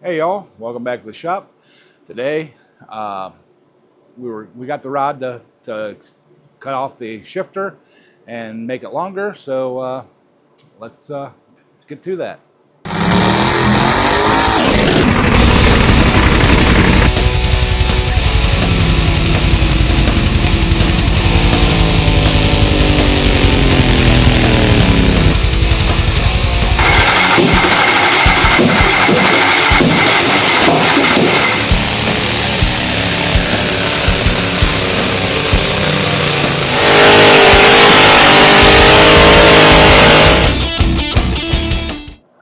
Hey y'all, welcome back to the shop. Today we got the rod to cut off the shifter and make it longer. So let's get to that.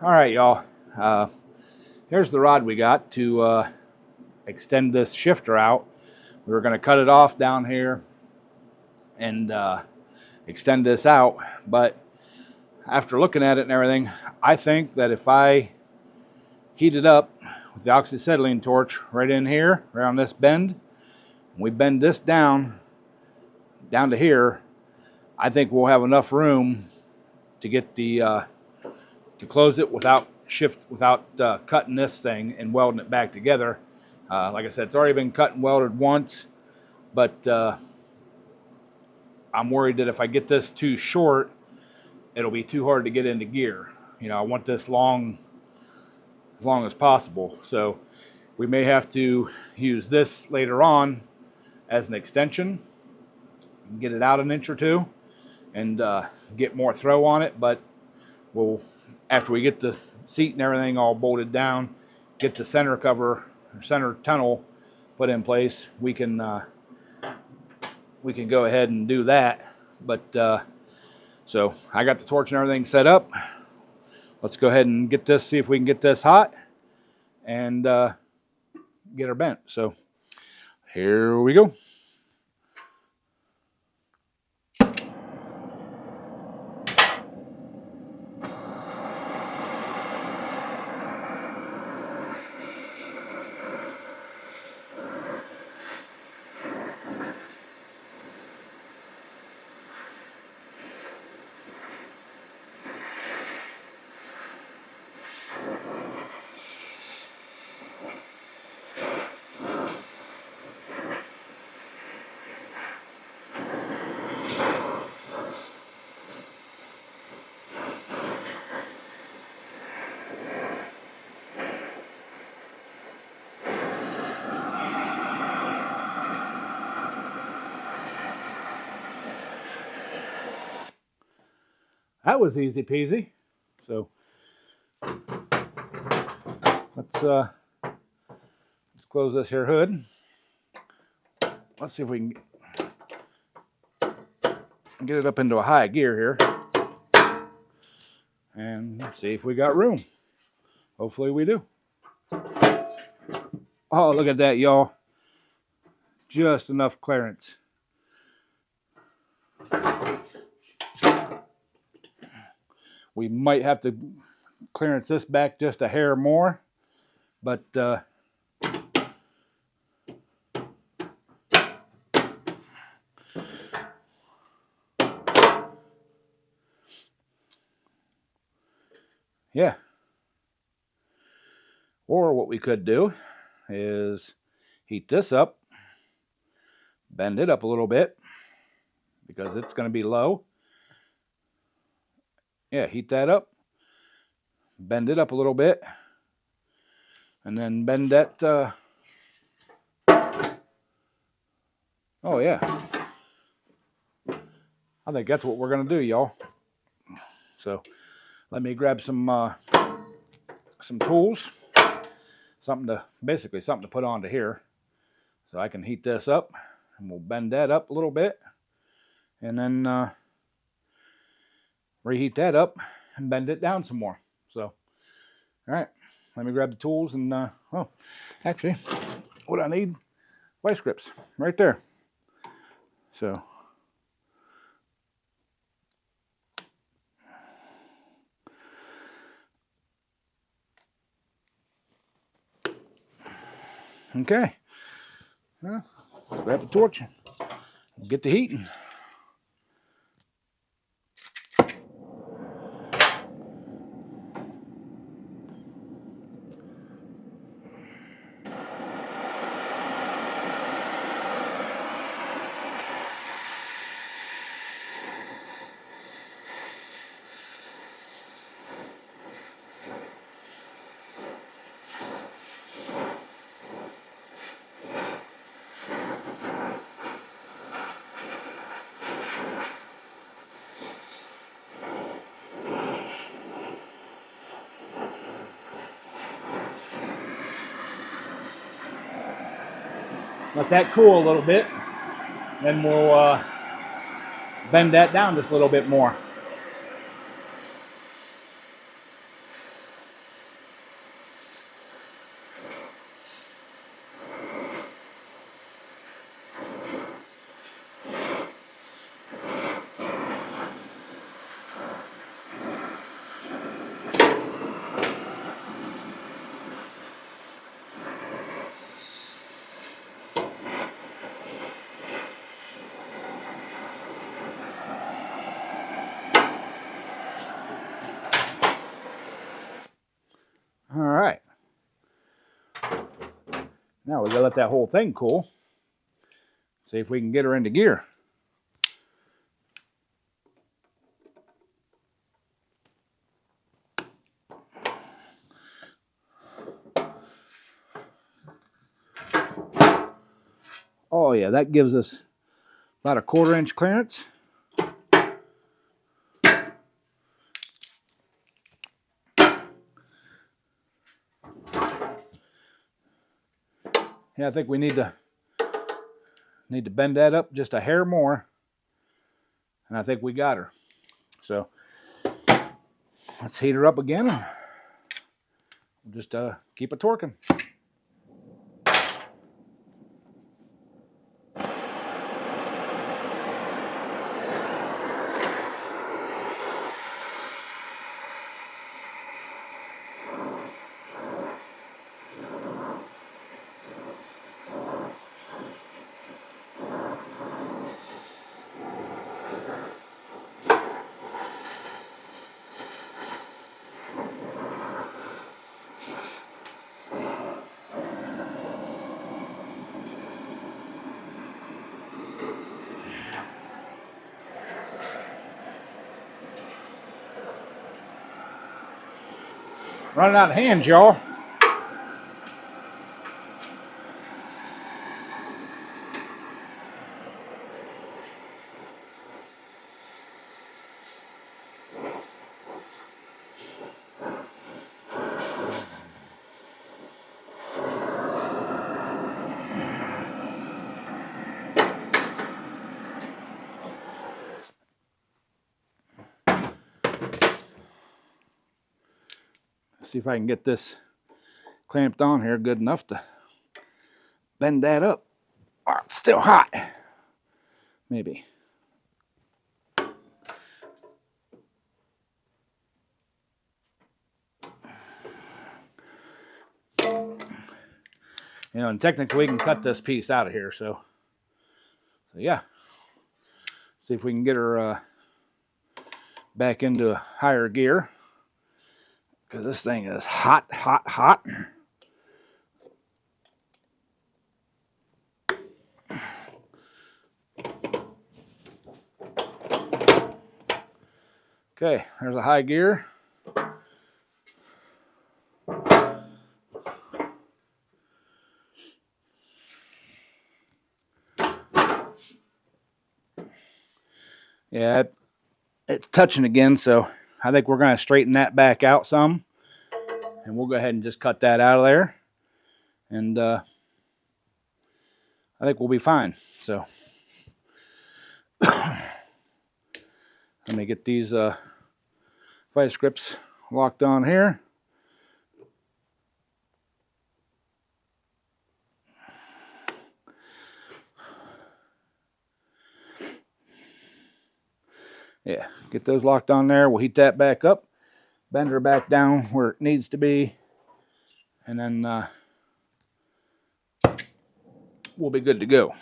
All right, y'all. Here's the rod we got to extend this shifter out. We were going to cut it off down here and extend this out, but after looking at it and everything, I think that if I heat it up with the oxyacetylene torch right in here, right on this bend, we bend this down to here, I think we'll have enough room to get the to close it without cutting this thing and welding it back together. Like I said, it's already been cut and welded once, but I'm worried that if I get this too short, it'll be too hard to get into gear. You know, I want this long as possible. So we may have to use this later on as an extension, get it out an inch or two, and get more throw on it. But we'll, after we get the seat and everything all bolted down, get the center cover, center tunnel put in place, we can go ahead and do that. But so I got the torch and everything set up. Let's go ahead and get this, see if we can get this hot and get her bent. So here we go. That was easy peasy. So let's close this here hood. Let's see if we can get it up into a high gear here and see if we got room. Hopefully we do. Oh, look at that, y'all. Just enough clearance. We might have to clearance this back just a hair more, but yeah. Or what we could do is heat this up, bend it up a little bit because it's going to be low. Yeah, heat that up, bend it up a little bit, and then bend that. Oh yeah, I think that's what we're going to do, y'all. So let me grab some tools, basically something to put onto here, so I can heat this up, and we'll bend that up a little bit, and then reheat that up and bend it down some more. So, all right, let me grab the tools and, oh, actually, what I need, vice grips, right there. So, okay, well, let's grab the torch and get the heating. Let that cool a little bit. Then we'll bend that down just a little bit more. All right. Now we gotta let that whole thing cool. See if we can get her into gear. Oh yeah, that gives us about a 1/4 inch clearance. Yeah, I think we need to bend that up just a hair more, and I think we got her. So let's heat her up again. We'll just keep it torquing. Running out of hands, y'all. See if I can get this clamped on here good enough to bend that up. Oh, it's still hot. Maybe. You know, and technically we can cut this piece out of here, so yeah. See if we can get her back into a higher gear, because this thing is hot, hot, hot. Okay, there's a high gear. Yeah, it's touching again, so I think we're going to straighten that back out some, and we'll go ahead and just cut that out of there, and I think we'll be fine. So let me get these vice grips locked on here. Yeah, get those locked on there. We'll heat that back up, bend her back down where it needs to be, and then we'll be good to go.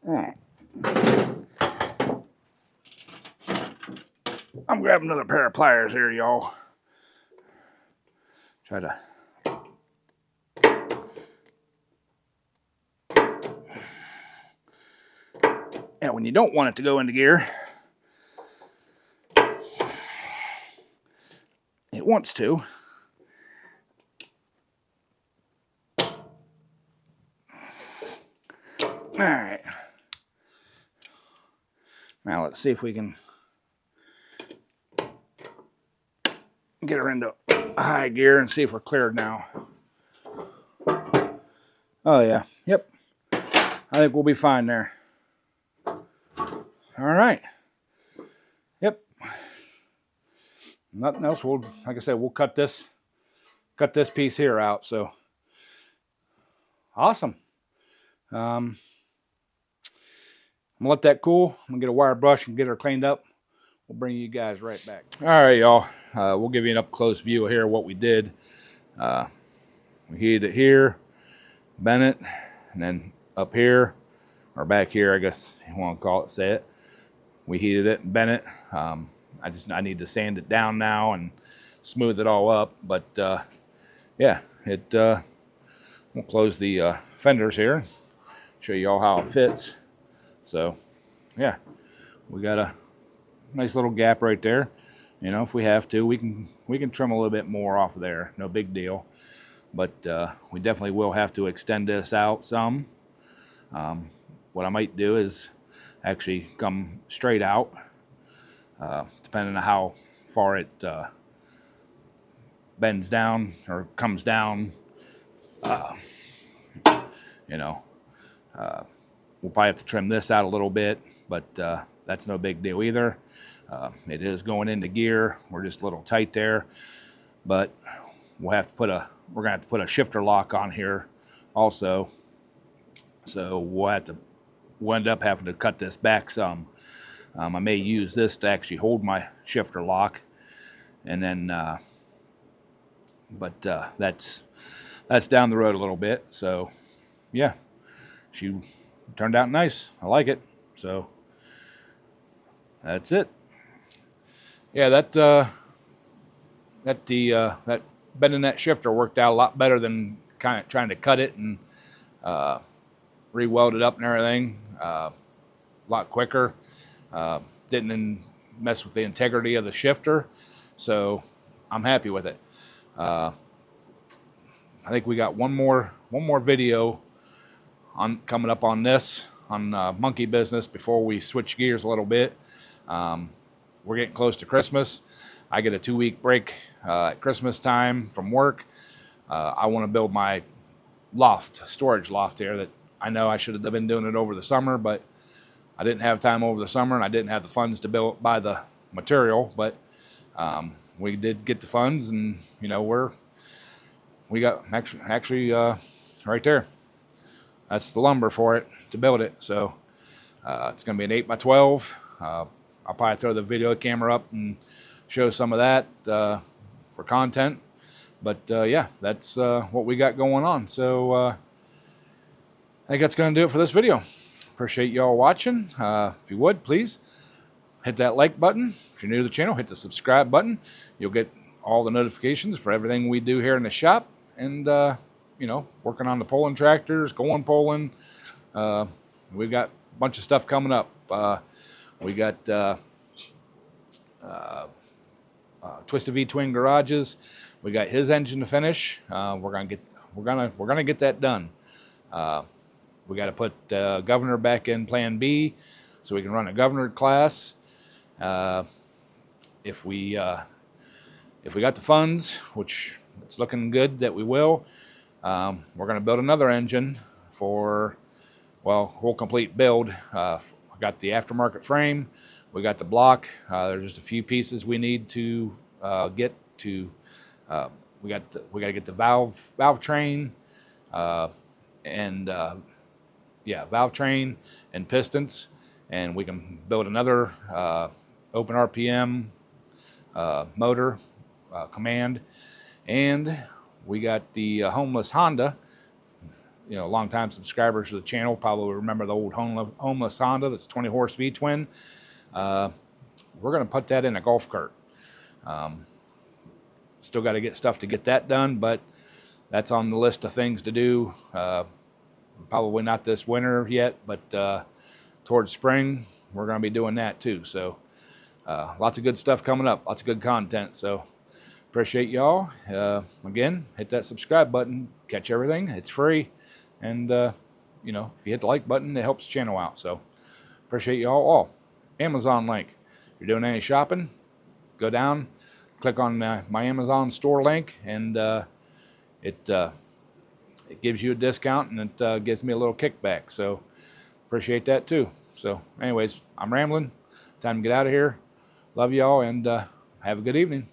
All right. I'm grabbing another pair of pliers here, y'all. Try to Yeah, when you don't want it to go into gear, it wants to. All right. Now let's see if we can get her into high gear and see if we're cleared now. Oh yeah, yep. I think we'll be fine there. All right. Yep. Nothing else. We'll, like I said, we'll cut this piece here out. So awesome. I'm gonna let that cool. I'm gonna get a wire brush and get her cleaned up. We'll bring you guys right back. All right, y'all. We'll give you an up-close view here of what we did. We heated it here, bent it, and then up here, or back here, I guess you want to call it, say it. We heated it and bent it. I need to sand it down now and smooth it all up. But yeah, we'll close the fenders here, show you all how it fits. So yeah, we got a nice little gap right there. You know, if we have to, we can trim a little bit more off of there. No big deal. But we definitely will have to extend this out some. What I might do is actually come straight out, depending on how far it bends down or comes down. You know, we'll probably have to trim this out a little bit, but that's no big deal either. It is going into gear. We're just a little tight there, but we're gonna have to put a shifter lock on here also. So we'll end up having to cut this back some. I may use this to actually hold my shifter lock, and then but that's down the road a little bit. So yeah, she turned out nice. I like it. So that's it. Yeah, that bending that shifter worked out a lot better than kind of trying to cut it and re-weld it up and everything. A lot quicker. Didn't mess with the integrity of the shifter, so I'm happy with it. I think we got one more video coming up on this on monkey business before we switch gears a little bit. We're getting close to Christmas. I get a 2-week break at Christmas time from work. I want to build my storage loft here that I know I should have been doing it over the summer, but I didn't have time over the summer and I didn't have the funds to buy the material. But we did get the funds, and you know we got actually right there. That's the lumber for it to build it. So it's going to be an 8x12. I'll probably throw the video camera up and show some of that for content. But yeah, that's what we got going on. So I think that's going to do it for this video. Appreciate y'all watching. If you would, please hit that like button. If you're new to the channel, hit the subscribe button. You'll get all the notifications for everything we do here in the shop. And, you know, working on the pulling tractors, going pulling. We've got a bunch of stuff coming up. We got Twisted V twin garages. We got his engine to finish. We're gonna get that done. We got to put governor back in Plan B, so we can run a governor class. If we got the funds, which it's looking good that we will, we're gonna build another engine for, well, whole complete build. I got the aftermarket frame. We got the block. There's just a few pieces we need to get to. We got to get the valve train, and valve train and pistons, and we can build another open RPM motor command. And we got the homeless Honda. You know, long-time subscribers to the channel probably remember the old homeless Honda. That's 20 horse V-twin. We're going to put that in a golf cart. Still got to get stuff to get that done, but that's on the list of things to do. Probably not this winter yet, but towards spring, we're going to be doing that too. So lots of good stuff coming up, lots of good content. So appreciate y'all. Again, hit that subscribe button, catch everything. It's free. And, you know, if you hit the like button, it helps the channel out. So appreciate y'all all. Amazon link. If you're doing any shopping, go down, click on my Amazon store link, and it gives you a discount, and it gives me a little kickback. So appreciate that too. So anyways, I'm rambling. Time to get out of here. Love y'all, and have a good evening.